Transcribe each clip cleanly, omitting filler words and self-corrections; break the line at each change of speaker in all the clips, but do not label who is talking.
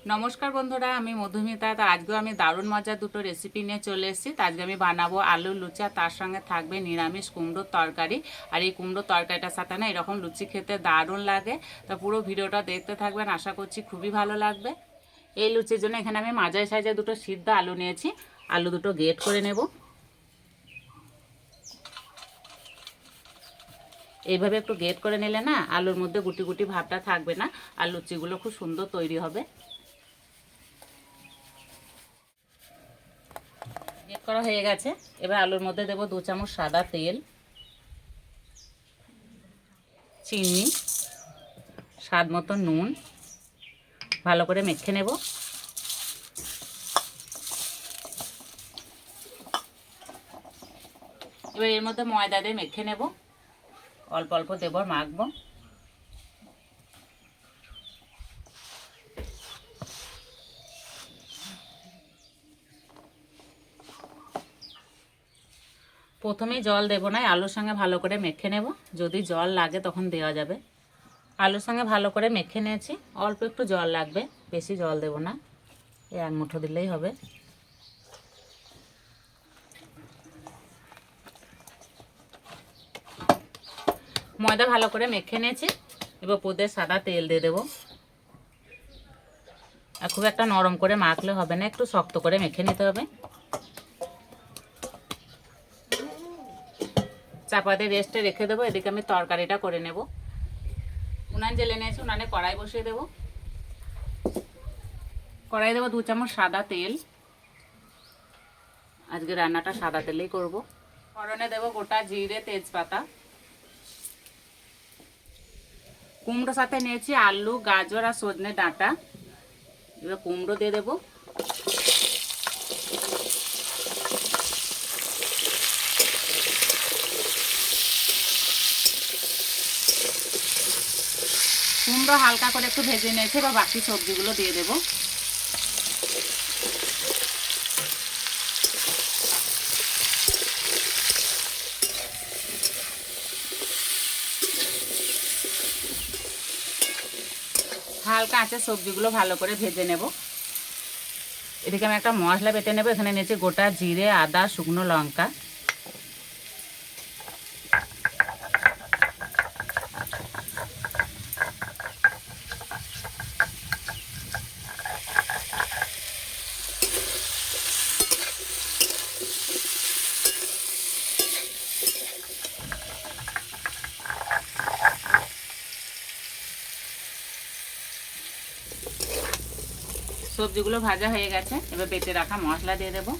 নমস্কার বন্ধুরা, আমি মধুমিতা। তো আজকেও আমি দারুণ মজার দুটো রেসিপি নিয়ে চলে এসেছি। তো আজকে আমি বানাবো আলুর লুচি, আর তার সঙ্গে থাকবে নিরামিষ কুমড়োর তরকারি। আর এই কুমড়োর তরকারিটার সাথে না এরকম লুচি খেতে দারুণ লাগে। তো পুরো ভিডিওটা দেখতে থাকবেন, আশা করছি খুবই ভালো লাগবে। এই লুচির জন্য এখানে আমি মাঝারি সাইজের দুটো সিদ্ধ আলু নিয়েছি। আলু দুটো গ্রেট করে নেব। এইভাবে একটু গ্রেট করে নিলে না আলুর মধ্যে গুটি গুটি ভাবটা থাকবে না, আর লুচিগুলো খুব সুন্দর তৈরি হবে। গ্রেট করা হয়ে গেছে। এবার আলুর মধ্যে দেব 2 চামচ সাদা তেল, চিনি, স্বাদ মতো নুন, ভালো করে মেখে নেব। এবার এর মধ্যে ময়দা দিয়ে মেখে নেব, অল্প অল্প দেব, মাখবো। প্রথমেই জল দেব না, আলুর সঙ্গে ভালো করে মেখে নেব। যদি জল লাগে তখন দেওয়া যাবে। আলুর সঙ্গে ভালো করে মেখে নিয়েছি, অল্প একটু জল লাগবে, বেশি জল দেব না, এই 1 মুঠো দিলেই হবে। ময়দা ভালো করে মেখে নিয়েছি। এবার পদে সাদা তেল দিয়ে দেবো। আর খুব একটা নরম করে মাখলে হবে না, একটু শক্ত করে মেখে নিতে হবে। চাপা দিয়ে রেস্টে রেখে দেবো। এদিকে আমি তরকারিটা করে নেব। উনান জেলে নিয়েছি, উনানে কড়াই বসিয়ে দেবো। কড়াই দেবো 2 চামচ সাদা তেল। আজকে রান্নাটা সাদা তেলেই করব। ফোড়নে দেবো গোটা জিরে, তেজপাতা। কুমড়োর সাথে নিয়েছি আলু, গাজর আর সজনে ডাঁটা। এবার কুমড়ো দিয়ে দেবো। কুমড়ো হালকা করে একটু ভেজে নিয়েছি, বা বাকি সবজিগুলো দিয়ে দেবো। হালকা আঁচে সবজিগুলো ভালো করে ভেজে নেব। এদিকে আমি একটা মশলা বেটে নেব। এখানে নিয়েছি গোটা জিরে, আদা, শুকনো লঙ্কা। সবজিগুলো ভাজা হয়ে গেছে। এবার বেটে রাখা মশলা দিয়ে দেবো।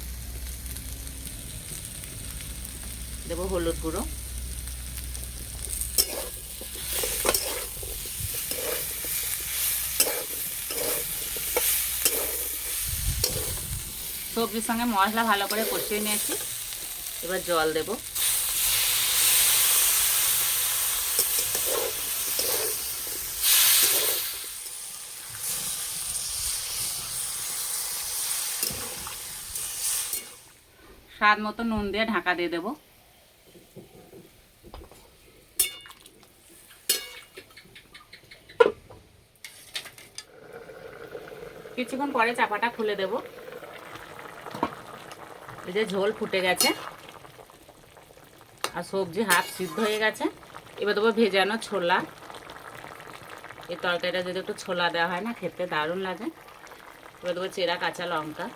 দেবো হলুদ গুঁড়ো, সবজির সঙ্গে মশলা ভালো করে কষিয়ে নিয়েছি। এবার জল দেব। স্বাদ মতো নুন দিয়ে ঢাকা দিয়ে দেবো। কিছুক্ষণ পরে চাপাটা খুলে দেব। এই যে ঝোল ফুটে গেছে আর সবজি হাফ সিদ্ধ হয়ে গেছে। এবার দেবো ভেজানো ছোলা। এই তরকারিটা যদি একটু ছোলা দেওয়া হয় না, খেতে দারুণ লাগে। এবার দেবো চেরা কাঁচা লঙ্কা।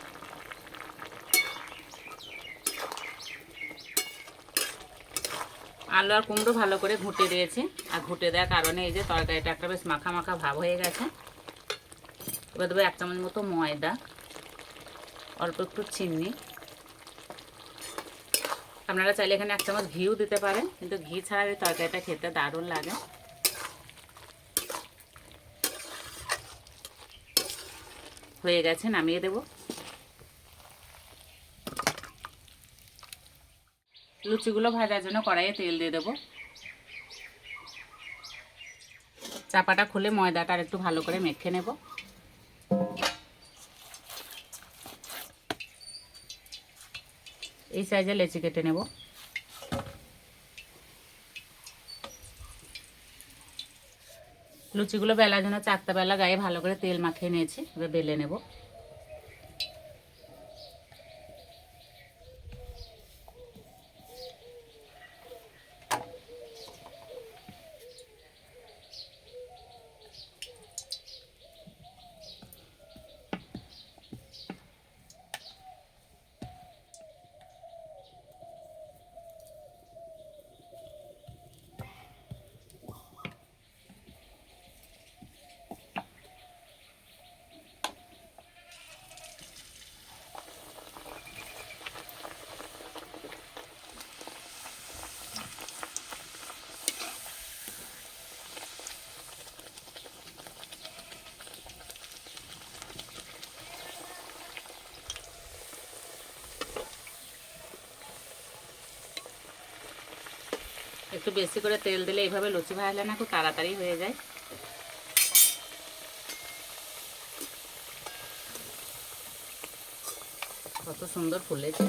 আলু আর কুমড়ো ভালো করে ঘুঁটে দিয়েছি, আর ঘুঁটে দেওয়ার কারণে এই যে তরকারিটা একটা বেশ মাখা মাখা ভাব হয়ে গেছে। এবার দেবো 1 চামচ মতো ময়দা, অল্প একটু চিনি। আপনারা চাইলে এখানে 1 চামচ ঘিও দিতে পারেন, কিন্তু ঘি ছাড়া এই তরকারিটা খেতে দারুণ লাগে। হয়ে গেছে, নামিয়ে দেব। লুচিগুলো ভাজার জন্য কড়াইয়ে তেল দিয়ে দেবো। চাপাটা খুলে ময়দাটা আর একটু ভালো করে মেখে নেব। এই সাইজে লেচি কেটে নেব। লুচিগুলো বেলার জন্য 4টা বেলা গায়ে ভালো করে তেল মাখিয়ে নিয়েছি, এবার বেলে নেব। একটু বেশি করে তেল দিলে এইভাবে লুচি ভাজলে না খুব তাড়াতাড়ি হয়ে যায়। কত সুন্দর ফুলেছে।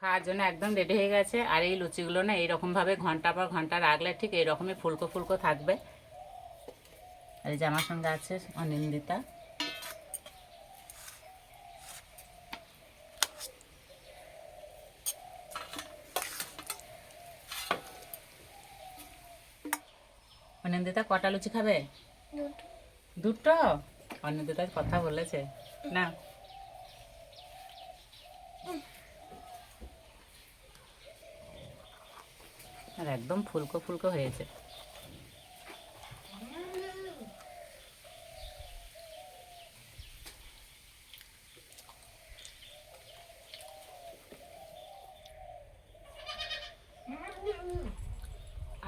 খাওয়ার জন্য একদম রেডি হয়ে গেছে। আর এই লুচিগুলো না এইরকমভাবে ঘন্টা পর ঘন্টা রাখলে ঠিক এইরকমই ফুলকো ফুলকো থাকবে। আর এই যে আমার সঙ্গে আছে অনিন্দিতা। অনিন্দিতা কটা লুচি খাবে? দুটো। অনিন্দিতা কথা বলেছে না। আর একদম ফুলকো ফুলকো হয়েছে।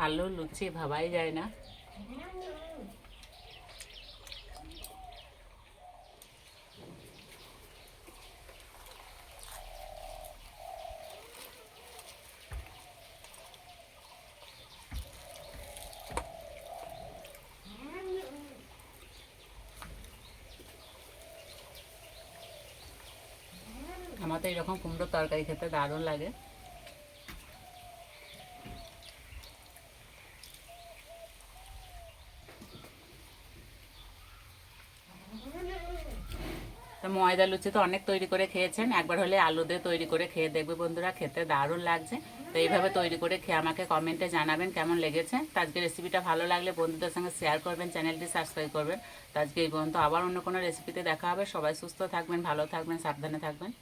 আলু লুচি ভাবাই যায় না। আমার তো এরকম কুমড়োর তরকারি খেতে দারুণ লাগে। তো ময়দা লুচি তো অনেক তৈরি করে খেয়েছেন, একবার হলে আলু দিয়ে তৈরি করে খেয়ে দেখবে বন্ধুরা, খেতে দারুণ লাগছে। তো এইভাবে তৈরি করে খেয়ে আমাকে কমেন্টে জানাবেন কেমন লেগেছে। তো আজকে রেসিপিটা ভালো লাগলে বন্ধুদের সঙ্গে শেয়ার করবেন, চ্যানেলটি সাবস্ক্রাইব করবেন। তো আজকে এই পর্যন্ত, আবার অন্য কোনো রেসিপিতে দেখা হবে। সবাই সুস্থ থাকবেন, ভালো থাকবেন, সাবধানে থাকবেন।